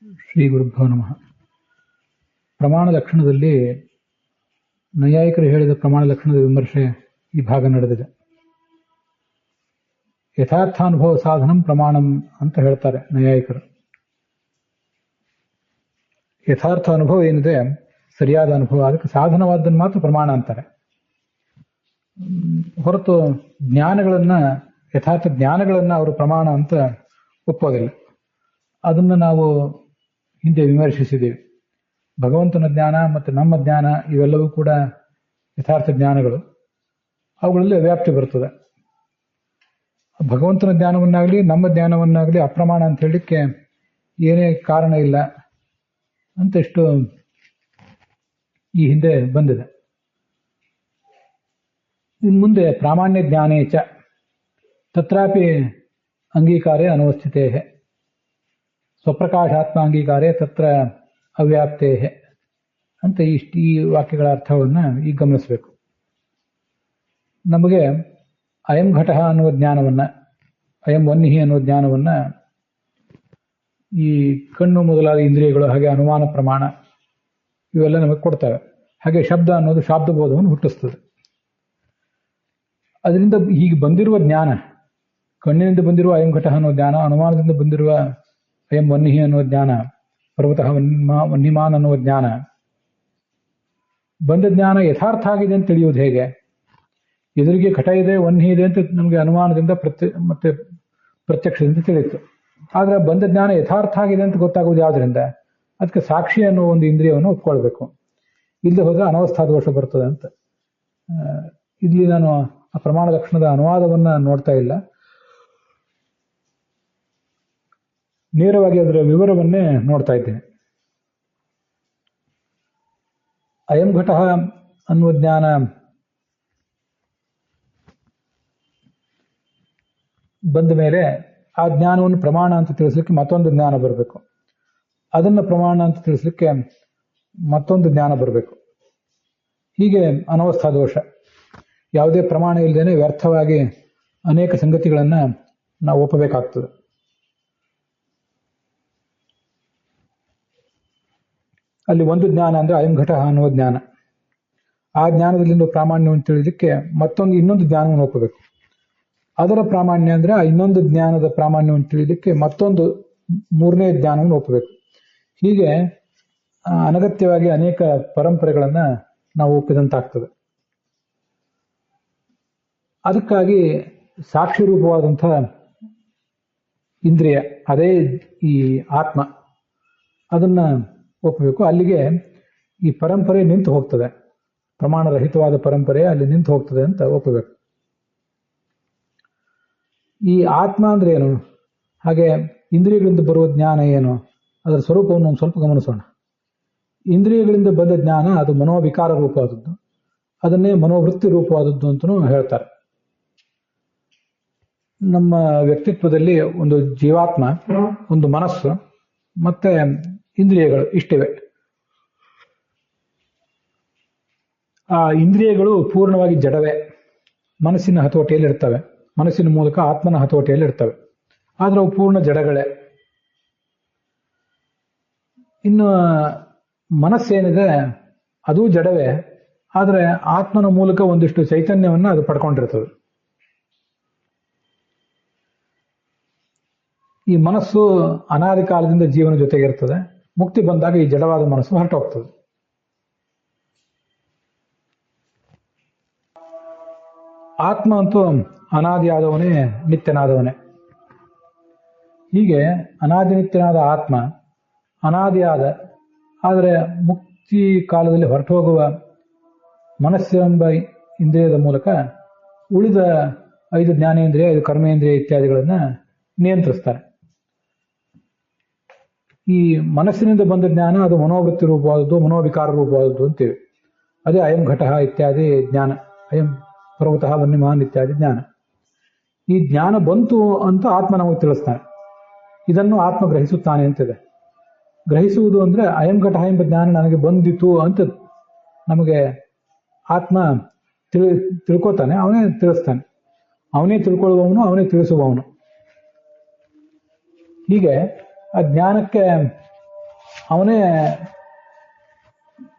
ಶ್ರೀ ಗುರುಭ್ಯೋ ನಮಃ. ಪ್ರಮಾಣ ಲಕ್ಷಣದಲ್ಲಿ ನೈಯಾಯಿಕರು ಹೇಳಿದ ಪ್ರಮಾಣ ಲಕ್ಷಣದ ವಿಮರ್ಶೆ ಈ ಭಾಗ ನಡೆದಿದೆ. ಯಥಾರ್ಥಾನುಭವ ಸಾಧನಂ ಪ್ರಮಾಣಂ ಅಂತ ಹೇಳ್ತಾರೆ ನೈಯಾಯಿಕರು. ಯಥಾರ್ಥ ಅನುಭವ ಏನಿದೆ ಸರಿಯಾದ ಅನುಭವ, ಅದಕ್ಕೆ ಸಾಧನವಾದ್ದನ್ನು ಮಾತ್ರ ಪ್ರಮಾಣ ಅಂತಾರೆ. ಹೊರತು ಜ್ಞಾನಗಳನ್ನ, ಯಥಾರ್ಥ ಜ್ಞಾನಗಳನ್ನ ಅವರು ಪ್ರಮಾಣ ಅಂತ ಒಪ್ಪೋದಿಲ್ಲ. ಅದನ್ನು ನಾವು ಹಿಂದೆ ವಿಮರ್ಶಿಸಿದ್ದೀವಿ. ಭಗವಂತನ ಜ್ಞಾನ ಮತ್ತು ನಮ್ಮ ಜ್ಞಾನ ಇವೆಲ್ಲವೂ ಕೂಡ ಯಥಾರ್ಥ ಜ್ಞಾನಗಳು. ಅವುಗಳಲ್ಲಿ ವ್ಯಾಪ್ತಿ ಬರ್ತದೆ. ಭಗವಂತನ ಜ್ಞಾನವನ್ನಾಗಲಿ ನಮ್ಮ ಜ್ಞಾನವನ್ನಾಗಲಿ ಅಪ್ರಮಾಣ ಅಂತ ಹೇಳಲಿಕ್ಕೆ ಏನೇ ಕಾರಣ ಇಲ್ಲ ಅಂತ ಇಷ್ಟು ಈ ಹಿಂದೆ ಬಂದಿದೆ. ಇನ್ನು ಮುಂದೆ ಪ್ರಾಮಾಣ್ಯ ಜ್ಞಾನೇ ಚ ತತ್ರಾಪಿ ಅಂಗೀಕಾರೇ ಅನವಸ್ಥಿತೇ ಸ್ವಪ್ರಕಾಶಾತ್ಮ ಅಂಗೀಕಾರೇ ತತ್ರ ಅವ್ಯಾಪ್ತೇ ಅಂತ ಈ ವಾಕ್ಯಗಳ ಅರ್ಥವನ್ನು ಈಗ ಗಮನಿಸಬೇಕು. ನಮಗೆ ಅಯಂ ಘಟ ಅನ್ನುವ ಜ್ಞಾನವನ್ನು, ಅಯಂ ವನ್ಹಿ ಅನ್ನುವ ಜ್ಞಾನವನ್ನು ಈ ಕಣ್ಣು ಮೊದಲಾದ ಇಂದ್ರಿಯಗಳು, ಹಾಗೆ ಅನುಮಾನ ಪ್ರಮಾಣ ಇವೆಲ್ಲ ನಮಗೆ ಕೊಡ್ತವೆ. ಹಾಗೆ ಶಬ್ದ ಅನ್ನೋದು ಶಾಬ್ದಬೋಧವನ್ನು ಹುಟ್ಟಿಸ್ತದೆ. ಅದರಿಂದ ಹೀಗೆ ಬಂದಿರುವ ಜ್ಞಾನ, ಕಣ್ಣಿನಿಂದ ಬಂದಿರುವ ಅಯಂ ಘಟ ಅನ್ನೋ ಜ್ಞಾನ, ಅನುಮಾನದಿಂದ ಬಂದಿರುವ ಅಯಂ ವನ್ಹಿ ಅನ್ನುವ ಜ್ಞಾನ, ಪರ್ವತಃ ವನ್ಹಿಮಾನ್ ಅನ್ನುವ ಜ್ಞಾನ, ಬಂದ ಜ್ಞಾನ ಯಥಾರ್ಥ ಆಗಿದೆ ಅಂತ ತಿಳಿಯುವುದು ಹೇಗೆ? ಎದುರಿಗೆ ಘಟ ಇದೆ, ವನ್ಹಿ ಇದೆ ಅಂತ ನಮಗೆ ಅನುಮಾನದಿಂದ ಮತ್ತೆ ಪ್ರತ್ಯಕ್ಷದಿಂದ ತಿಳಿಯಿತು. ಆದರೆ ಬಂದ ಜ್ಞಾನ ಯಥಾರ್ಥ ಆಗಿದೆ ಅಂತ ಗೊತ್ತಾಗುವುದು ಯಾವುದರಿಂದ? ಅದಕ್ಕೆ ಸಾಕ್ಷಿ ಅನ್ನೋ ಒಂದು ಇಂದ್ರಿಯವನ್ನು ಒಪ್ಕೊಳ್ಬೇಕು. ಇಲ್ಲದೆ ಹೋದರೆ ಅನವಸ್ಥಾ ದೋಷ ಬರ್ತದೆ ಅಂತ. ಇಲ್ಲಿ ನಾನು ಆ ಪ್ರಮಾಣ ಲಕ್ಷಣದ ಅನುವಾದವನ್ನ ನೋಡ್ತಾ ಇಲ್ಲ, ನೇರವಾಗಿ ಅದರ ವಿವರವನ್ನೇ ನೋಡ್ತಾ ಇದ್ದೇನೆ. ಅಯಂ ಘಟ ಅನ್ನುವ ಜ್ಞಾನ ಬಂದ ಮೇಲೆ ಆ ಜ್ಞಾನವನ್ನು ಪ್ರಮಾಣ ಅಂತ ತಿಳಿಸ್ಲಿಕ್ಕೆ ಮತ್ತೊಂದು ಜ್ಞಾನ ಬರಬೇಕು. ಅದನ್ನು ಪ್ರಮಾಣ ಅಂತ ತಿಳಿಸ್ಲಿಕ್ಕೆ ಮತ್ತೊಂದು ಜ್ಞಾನ ಬರಬೇಕು. ಹೀಗೆ ಅನವಸ್ಥಾ ದೋಷ. ಯಾವುದೇ ಪ್ರಮಾಣ ಇಲ್ಲದೇನೆ ವ್ಯರ್ಥವಾಗಿ ಅನೇಕ ಸಂಗತಿಗಳನ್ನು ನಾವು ಒಪ್ಪಬೇಕಾಗ್ತದೆ. ಅಲ್ಲಿ ಒಂದು ಜ್ಞಾನ ಅಂದ್ರೆ ಅಯಂ ಘಟ ಅನ್ನುವ ಜ್ಞಾನ. ಆ ಜ್ಞಾನದಲ್ಲಿಂದ ಪ್ರಾಮಾಣ್ಯವನ್ನು ತಿಳಿದಕ್ಕೆ ಇನ್ನೊಂದು ಜ್ಞಾನವನ್ನು ಒಪ್ಪಬೇಕು. ಅದರ ಪ್ರಾಮಾಣ್ಯ ಅಂದ್ರೆ ಆ ಇನ್ನೊಂದು ಜ್ಞಾನದ ಪ್ರಾಮಾಣ್ಯವನ್ನು ತಿಳಿದಕ್ಕೆ ಮತ್ತೊಂದು ಮೂರನೇ ಜ್ಞಾನವನ್ನು ಒಪ್ಪಬೇಕು. ಹೀಗೆ ಅನಗತ್ಯವಾಗಿ ಅನೇಕ ಪರಂಪರೆಗಳನ್ನ ನಾವು ಒಪ್ಪಿದಂತಾಗ್ತದೆ. ಅದಕ್ಕಾಗಿ ಸಾಕ್ಷಿ ರೂಪವಾದಂಥ ಇಂದ್ರಿಯ, ಅದೇ ಈ ಆತ್ಮ, ಅದನ್ನ ಒಪ್ಪಬೇಕು. ಅಲ್ಲಿಗೆ ಈ ಪರಂಪರೆ ನಿಂತು ಹೋಗ್ತದೆ, ಪ್ರಮಾಣರಹಿತವಾದ ಪರಂಪರೆ ಅಲ್ಲಿ ನಿಂತು ಹೋಗ್ತದೆ ಅಂತ ಒಪ್ಪಬೇಕು. ಈ ಆತ್ಮ ಅಂದ್ರೆ ಏನು, ಹಾಗೆ ಇಂದ್ರಿಯಗಳಿಂದ ಬರುವ ಜ್ಞಾನ ಏನು, ಅದರ ಸ್ವರೂಪವನ್ನು ಒಂದು ಸ್ವಲ್ಪ ಗಮನಿಸೋಣ. ಇಂದ್ರಿಯಗಳಿಂದ ಬಂದ ಜ್ಞಾನ ಅದು ಮನೋವಿಕಾರ ರೂಪವಾದದ್ದು, ಅದನ್ನೇ ಮನೋವೃತ್ತಿ ರೂಪವಾದದ್ದು ಅಂತಲೂ ಹೇಳ್ತಾರೆ. ನಮ್ಮ ವ್ಯಕ್ತಿತ್ವದಲ್ಲಿ ಒಂದು ಜೀವಾತ್ಮ, ಒಂದು ಮನಸ್ಸು, ಮತ್ತೆ ಇಂದ್ರಿಯಗಳು ಇಷ್ಟಿವೆ. ಆ ಇಂದ್ರಿಯಗಳು ಪೂರ್ಣವಾಗಿ ಜಡವೇ, ಮನಸ್ಸಿನ ಹತೋಟಿಯಲ್ಲಿ ಇರ್ತವೆ, ಮನಸ್ಸಿನ ಮೂಲಕ ಆತ್ಮನ ಹತೋಟಿಯಲ್ಲಿ ಇರ್ತವೆ. ಆದ್ರೆ ಅವು ಪೂರ್ಣ ಜಡಗಳೇ. ಇನ್ನು ಮನಸ್ಸೇನಿದೆ ಅದು ಜಡವೇ, ಆದರೆ ಆತ್ಮನ ಮೂಲಕ ಒಂದಿಷ್ಟು ಚೈತನ್ಯವನ್ನ ಅದು ಪಡ್ಕೊಂಡಿರ್ತದೆ. ಈ ಮನಸ್ಸು ಅನಾದಿ ಕಾಲದಿಂದ ಜೀವನ ಜೊತೆಗಿರ್ತದೆ. ಮುಕ್ತಿ ಬಂದಾಗ ಈ ಜಡವಾದ ಮನಸ್ಸು ಹೊರಟೋಗ್ತದೆ. ಆತ್ಮ ಅಂತೂ ಅನಾದಿಯಾದವನೇ, ನಿತ್ಯನಾದವನೇ. ಹೀಗೆ ಅನಾದಿ ನಿತ್ಯನಾದ ಆತ್ಮ ಅನಾದಿಯಾದ, ಆದರೆ ಮುಕ್ತಿ ಕಾಲದಲ್ಲಿ ಹೊರಟು ಹೋಗುವ ಮನಸ್ಸೆಂಬ ಇಂದ್ರಿಯದ ಮೂಲಕ ಉಳಿದ 5 ಜ್ಞಾನೇಂದ್ರಿಯ, 5 ಕರ್ಮೇಂದ್ರಿಯ ಇತ್ಯಾದಿಗಳನ್ನ ನಿಯಂತ್ರಿಸ್ತಾರೆ. ಈ ಮನಸ್ಸಿನಿಂದ ಬಂದ ಜ್ಞಾನ ಅದು ಮನೋವೃತ್ತಿ ರೂಪವಾದದ್ದು, ಮನೋವಿಕಾರ ರೂಪವಾದದ್ದು ಅಂತೀವಿ. ಅದೇ ಅಯಂ ಘಟ ಇತ್ಯಾದಿ ಜ್ಞಾನ, ಅಯಂ ಪರ್ವತಃ ವನ್ಯಮಾನ್ ಇತ್ಯಾದಿ ಜ್ಞಾನ. ಈ ಜ್ಞಾನ ಬಂತು ಅಂತ ಆತ್ಮ ನಮಗೆ ತಿಳಿಸ್ತಾನೆ. ಇದನ್ನು ಆತ್ಮ ಗ್ರಹಿಸುತ್ತಾನೆ ಅಂತಿದೆ. ಗ್ರಹಿಸುವುದು ಅಂದ್ರೆ ಅಯಂ ಘಟ ಎಂಬ ಜ್ಞಾನ ನನಗೆ ಬಂದಿತು ಅಂತ ನಮಗೆ ಆತ್ಮ ತಿಳ್ಕೊತಾನೆ, ಅವನೇ ತಿಳಿಸ್ತಾನೆ. ಅವನೇ ತಿಳ್ಕೊಳ್ಳುವವನು, ಅವನೇ ತಿಳಿಸುವವನು. ಹೀಗೆ ಆ ಜ್ಞಾನಕ್ಕೆ ಅವನೇ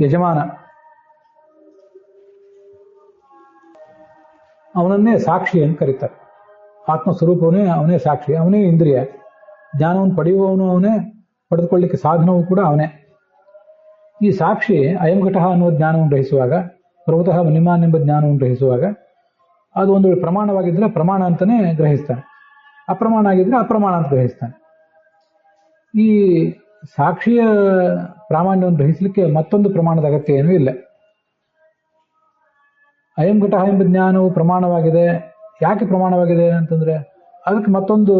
ಯಜಮಾನ, ಅವನನ್ನೇ ಸಾಕ್ಷಿ ಅಂತ ಕರೀತಾರೆ. ಆತ್ಮಸ್ವರೂಪವನೇ ಅವನೇ ಸಾಕ್ಷಿ, ಅವನೇ ಇಂದ್ರಿಯ. ಜ್ಞಾನವನ್ನು ಪಡೆಯುವವನು ಅವನೇ, ಪಡೆದುಕೊಳ್ಳಿಕ್ಕೆ ಸಾಧನವೂ ಕೂಡ ಅವನೇ. ಈ ಸಾಕ್ಷಿ ಅಯಂ ಘಟಃ ಅನ್ನುವ ಜ್ಞಾನವನ್ನು ಗ್ರಹಿಸುವಾಗ, ಪ್ರಭುತಃ ವನ್ಯಮಾನ್ ಎಂಬ ಜ್ಞಾನವನ್ನು ಗ್ರಹಿಸುವಾಗ, ಅದು ಒಂದು ವೇಳೆ ಪ್ರಮಾಣವಾಗಿದ್ದರೆ ಪ್ರಮಾಣ ಅಂತಲೇ ಗ್ರಹಿಸ್ತಾನೆ, ಅಪ್ರಮಾಣ ಆಗಿದ್ದರೆ ಅಪ್ರಮಾಣ ಅಂತ ಗ್ರಹಿಸ್ತಾನೆ. ಈ ಸಾಕ್ಷಿಯ ಪ್ರಾಮಾಣ್ಯವನ್ನು ಗ್ರಹಿಸಲಿಕ್ಕೆ ಮತ್ತೊಂದು ಪ್ರಮಾಣದ ಅಗತ್ಯ ಏನೂ ಇಲ್ಲ. ಅಯಂ ಘಟಃ ಎಂಬ ಜ್ಞಾನವು ಪ್ರಮಾಣವಾಗಿದೆ. ಯಾಕೆ ಪ್ರಮಾಣವಾಗಿದೆ ಅಂತಂದರೆ ಅದಕ್ಕೆ ಮತ್ತೊಂದು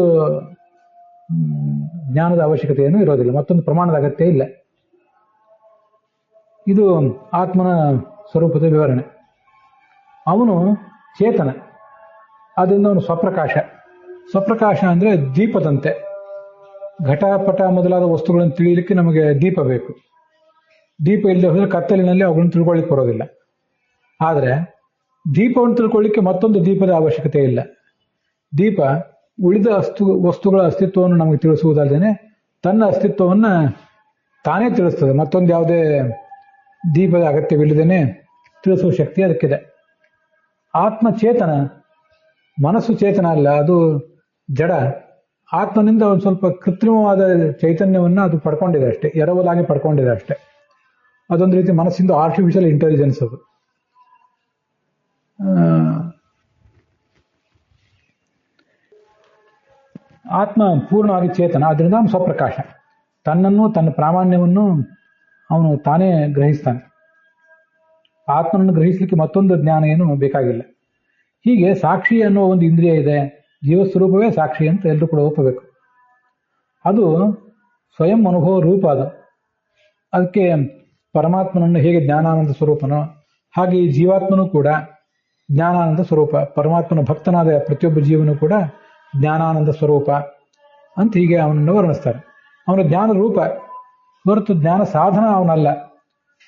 ಜ್ಞಾನದ ಅವಶ್ಯಕತೆ ಏನೂ ಇರೋದಿಲ್ಲ, ಮತ್ತೊಂದು ಪ್ರಮಾಣದ ಅಗತ್ಯ ಇಲ್ಲ. ಇದು ಆತ್ಮನ ಸ್ವರೂಪದ ವಿವರಣೆ. ಅವನು ಚೇತನ, ಆದ್ದರಿಂದ ಅವನು ಸ್ವಪ್ರಕಾಶ. ಸ್ವಪ್ರಕಾಶ ಅಂದರೆ ದೀಪದಂತೆ. ಘಟಪಟ ಮೊದಲಾದ ವಸ್ತುಗಳನ್ನು ತಿಳಿಯಲಿಕ್ಕೆ ನಮಗೆ ದೀಪ ಬೇಕು. ದೀಪ ಇಲ್ಲದೆ ಹೋದರೆ ಕತ್ತಲಿನಲ್ಲಿ ಅವುಗಳನ್ನು ತಿಳ್ಕೊಳ್ಳಿಕ್ಕೆ ಬರೋದಿಲ್ಲ. ಆದರೆ ದೀಪವನ್ನು ತಿಳ್ಕೊಳ್ಳಿಕ್ಕೆ ಮತ್ತೊಂದು ದೀಪದ ಅವಶ್ಯಕತೆ ಇಲ್ಲ. ದೀಪ ಉಳಿದ ವಸ್ತುಗಳ ಅಸ್ತಿತ್ವವನ್ನು ನಮಗೆ ತಿಳಿಸುವುದಲ್ಲದೆ ತನ್ನ ಅಸ್ತಿತ್ವವನ್ನು ತಾನೇ ತಿಳಿಸ್ತದೆ. ಮತ್ತೊಂದು ಯಾವುದೇ ದೀಪದ ಅಗತ್ಯವಿಲ್ಲದೇ ತಿಳಿಸುವ ಶಕ್ತಿ ಅದಕ್ಕಿದೆ. ಆತ್ಮ ಚೇತನ, ಮನಸ್ಸು ಚೇತನ ಅಲ್ಲ, ಅದು ಜಡ. ಆತ್ಮನಿಂದ ಒಂದು ಸ್ವಲ್ಪ ಕೃತ್ರಿಮವಾದ ಚೈತನ್ಯವನ್ನು ಅದು ಪಡ್ಕೊಂಡಿದೆ ಅಷ್ಟೇ, ಎರವಲಾಗಿ ಪಡ್ಕೊಂಡಿದೆ ಅಷ್ಟೇ. ಅದೊಂದು ರೀತಿ ಮನಸ್ಸಿಂದ ಆರ್ಟಿಫಿಷಿಯಲ್ ಇಂಟೆಲಿಜೆನ್ಸ್ ಅದು. ಆತ್ಮ ಪೂರ್ಣವಾಗಿ ಚೇತನ, ಆದ್ದರಿಂದ ಅವನು ಸ್ವಪ್ರಕಾಶ. ತನ್ನನ್ನು, ತನ್ನ ಪ್ರಾಮಾಣ್ಯವನ್ನು ಅವನು ತಾನೇ ಗ್ರಹಿಸ್ತಾನೆ. ಆತ್ಮನನ್ನು ಗ್ರಹಿಸಲಿಕ್ಕೆ ಮತ್ತೊಂದು ಜ್ಞಾನ ಏನು ಬೇಕಾಗಿಲ್ಲ. ಹೀಗೆ ಸಾಕ್ಷಿ ಅನ್ನುವ ಒಂದು ಇಂದ್ರಿಯ ಇದೆ, ಜೀವಸ್ವರೂಪವೇ ಸಾಕ್ಷಿ ಅಂತ ಎಲ್ಲರೂ ಕೂಡ ಒಪ್ಪಬೇಕು. ಅದು ಸ್ವಯಂ ಅನುಭವ ರೂಪ. ಅದಕ್ಕೆ ಪರಮಾತ್ಮನನ್ನು ಹೇಗೆ ಜ್ಞಾನಾನಂದ ಸ್ವರೂಪನೋ ಹಾಗೆ ಈ ಜೀವಾತ್ಮನೂ ಕೂಡ ಜ್ಞಾನಾನಂದ ಸ್ವರೂಪ. ಪರಮಾತ್ಮನ ಭಕ್ತನಾದ ಪ್ರತಿಯೊಬ್ಬ ಜೀವನೂ ಕೂಡ ಜ್ಞಾನಾನಂದ ಸ್ವರೂಪ ಅಂತ ಹೀಗೆ ಅವನನ್ನು ವರ್ಣಿಸ್ತಾರೆ. ಅವನ ಜ್ಞಾನ ರೂಪ ಹೊರತು ಜ್ಞಾನ ಸಾಧನ ಅವನಲ್ಲ.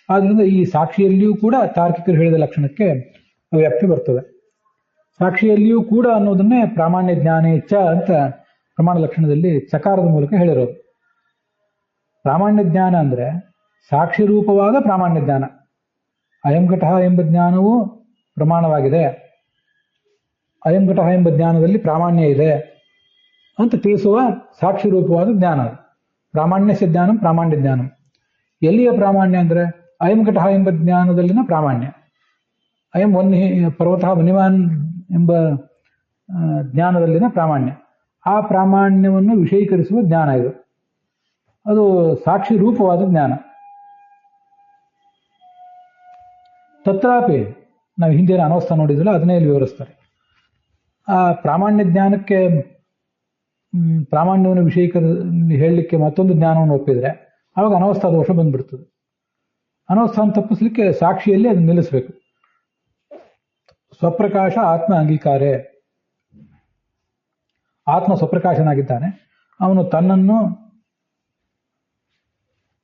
ಆದ್ದರಿಂದ ಈ ಸಾಕ್ಷಿಯಲ್ಲಿಯೂ ಕೂಡ ತಾರ್ಕಿಕರು ಹೇಳಿದ ಲಕ್ಷಣಕ್ಕೆ ವ್ಯಾಪ್ತಿ ಬರ್ತದೆ. ಸಾಕ್ಷಿಯಲ್ಲಿಯೂ ಕೂಡ ಅನ್ನೋದನ್ನೇ ಪ್ರಾಮಾಣ್ಯ ಜ್ಞಾನೇ ಚ ಅಂತ ಪ್ರಮಾಣ ಲಕ್ಷಣದಲ್ಲಿ ಚಕಾರದ ಮೂಲಕ ಹೇಳಿರೋದು. ಪ್ರಾಮಾಣ್ಯ ಜ್ಞಾನ ಅಂದರೆ ಸಾಕ್ಷಿ ರೂಪವಾದ ಪ್ರಾಮಾಣ್ಯ ಜ್ಞಾನ. ಅಯಂ ಘಟಃ ಎಂಬ ಜ್ಞಾನವು ಪ್ರಮಾಣವಾಗಿದೆ, ಅಯಂ ಘಟಃ ಎಂಬ ಜ್ಞಾನದಲ್ಲಿ ಪ್ರಾಮಾಣ್ಯ ಇದೆ ಅಂತ ತಿಳಿಸುವ ಸಾಕ್ಷಿ ರೂಪವಾದ ಜ್ಞಾನ. ಪ್ರಾಮಾಣ್ಯಸ್ಯ ಜ್ಞಾನಂ ಪ್ರಾಮಾಣ್ಯ ಜ್ಞಾನಂ. ಎಲ್ಲಿಯ ಪ್ರಾಮಾಣ್ಯ ಅಂದರೆ ಅಯಂ ಘಟಃ ಎಂಬ ಜ್ಞಾನದಲ್ಲಿನ ಪ್ರಾಮಾಣ್ಯ. ಅಯಂ ಪರ್ವತಃ ವನ್ಯಮಾನ್ ಎಂಬ ಜ್ಞಾನದಲ್ಲಿನ ಪ್ರಾಮಾಣ್ಯ. ಆ ಪ್ರಾಮಾಣ್ಯವನ್ನು ವಿಷಯೀಕರಿಸುವ ಜ್ಞಾನ ಇದು. ಅದು ಸಾಕ್ಷಿ ರೂಪವಾದ ಜ್ಞಾನ. ತತ್ರಾಪಿ ನಾವು ಹಿಂದಿನ ಅನವಸ್ಥಾ ನೋಡಿದ್ರಲ್ಲ, ಅದನ್ನೇ ಇಲ್ಲಿ ವಿವರಿಸ್ತಾರೆ. ಆ ಪ್ರಾಮಾಣ್ಯ ಜ್ಞಾನಕ್ಕೆ ಪ್ರಾಮಾಣ್ಯವನ್ನು ಹೇಳಲಿಕ್ಕೆ ಮತ್ತೊಂದು ಜ್ಞಾನವನ್ನು ಒಪ್ಪಿದರೆ ಆವಾಗ ಅನವಸ್ಥಾ ದೋಷ ಬಂದ್ಬಿಡ್ತದೆ. ಅನವಸ್ಥಾನ ತಪ್ಪಿಸ್ಲಿಕ್ಕೆ ಸಾಕ್ಷಿಯಲ್ಲಿ ಅದನ್ನು ನಿಲ್ಲಿಸಬೇಕು. ಸ್ವಪ್ರಕಾಶ ಆತ್ಮ ಅಂಗೀಕಾರೇ. ಆತ್ಮ ಸ್ವಪ್ರಕಾಶನಾಗಿದ್ದಾನೆ. ಅವನು ತನ್ನನ್ನು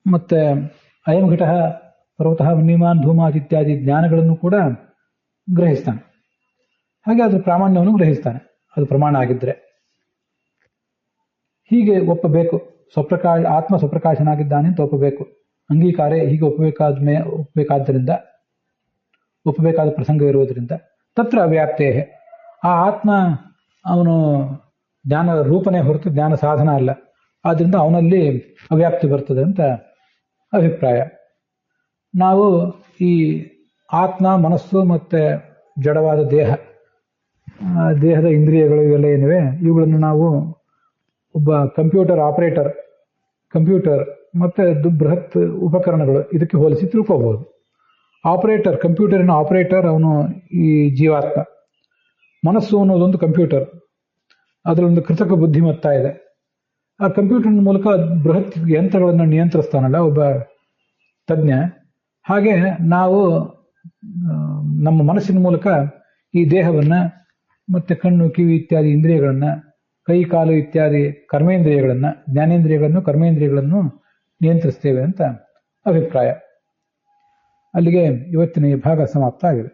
ಮತ್ತೆ ಅಯಂ ಘಟಃ ಪರ್ವತಃ ವನ್ಯಮಾನ್ ಧೂಮಾತ್ ಇತ್ಯಾದಿ ಜ್ಞಾನಗಳನ್ನು ಕೂಡ ಗ್ರಹಿಸ್ತಾನೆ. ಹಾಗೆ ಅದ್ರ ಪ್ರಾಮಾಣ್ಯವನ್ನು ಗ್ರಹಿಸ್ತಾನೆ, ಅದು ಪ್ರಮಾಣ ಆಗಿದ್ದರೆ. ಹೀಗೆ ಒಪ್ಪಬೇಕು. ಆತ್ಮ ಸ್ವಪ್ರಕಾಶನಾಗಿದ್ದಾನೆ ಅಂತ ಒಪ್ಪಬೇಕು. ಅಂಗೀಕಾರೇ. ಹೀಗೆ ಒಪ್ಪಬೇಕಾದ್ದರಿಂದ, ಒಪ್ಪಬೇಕಾದ ಪ್ರಸಂಗ ಇರುವುದರಿಂದ ತತ್ರ ಅವ್ಯಾಪ್ತೇ. ಆ ಆತ್ಮ ಅವನು ಜ್ಞಾನ ರೂಪನೇ ಹೊರತು ಜ್ಞಾನ ಸಾಧನ ಅಲ್ಲ. ಆದ್ದರಿಂದ ಅವನಲ್ಲಿ ಅವ್ಯಾಪ್ತಿ ಬರ್ತದೆ ಅಂತ ಅಭಿಪ್ರಾಯ. ನಾವು ಈ ಆತ್ಮ, ಮನಸ್ಸು ಮತ್ತು ಜಡವಾದ ದೇಹದ ಇಂದ್ರಿಯಗಳು ಇವೆಲ್ಲ ಏನಿವೆ, ಇವುಗಳನ್ನು ನಾವು ಒಬ್ಬ ಕಂಪ್ಯೂಟರ್ ಆಪರೇಟರ್, ಕಂಪ್ಯೂಟರ್ ಮತ್ತು ಬೃಹತ್ ಉಪಕರಣಗಳು ಇದಕ್ಕೆ ಹೋಲಿಸಿ ತಿಳ್ಕೋಬಹುದು. ಆಪರೇಟರ್, ಕಂಪ್ಯೂಟರಿನ ಆಪರೇಟರ್ ಅವನು ಈ ಜೀವಾತ್ಮ. ಮನಸ್ಸು ಅನ್ನೋದೊಂದು ಕಂಪ್ಯೂಟರ್, ಅದರಲ್ಲೊಂದು ಕೃತಕ ಬುದ್ಧಿಮತ್ತ ಇದೆ. ಆ ಕಂಪ್ಯೂಟರ್ನ ಮೂಲಕ ಬೃಹತ್ ಯಂತ್ರಗಳನ್ನು ನಿಯಂತ್ರಿಸ್ತಾನಲ್ಲ ಒಬ್ಬ ತಜ್ಞ. ಹಾಗೆ ನಾವು ನಮ್ಮ ಮನಸ್ಸಿನ ಮೂಲಕ ಈ ದೇಹವನ್ನು ಮತ್ತು ಕಣ್ಣು, ಕಿವಿ ಇತ್ಯಾದಿ ಇಂದ್ರಿಯಗಳನ್ನು, ಕೈ ಕಾಲು ಇತ್ಯಾದಿ ಕರ್ಮೇಂದ್ರಿಯಗಳನ್ನು, ಜ್ಞಾನೇಂದ್ರಿಯಗಳನ್ನು, ಕರ್ಮೇಂದ್ರಿಯಗಳನ್ನು ನಿಯಂತ್ರಿಸ್ತೇವೆ ಅಂತ ಅಭಿಪ್ರಾಯ. ಅಲ್ಲಿಗೆ ಇವತ್ತಿನ ಈ ಭಾಗ ಸಮಾಪ್ತ ಆಗಿದೆ.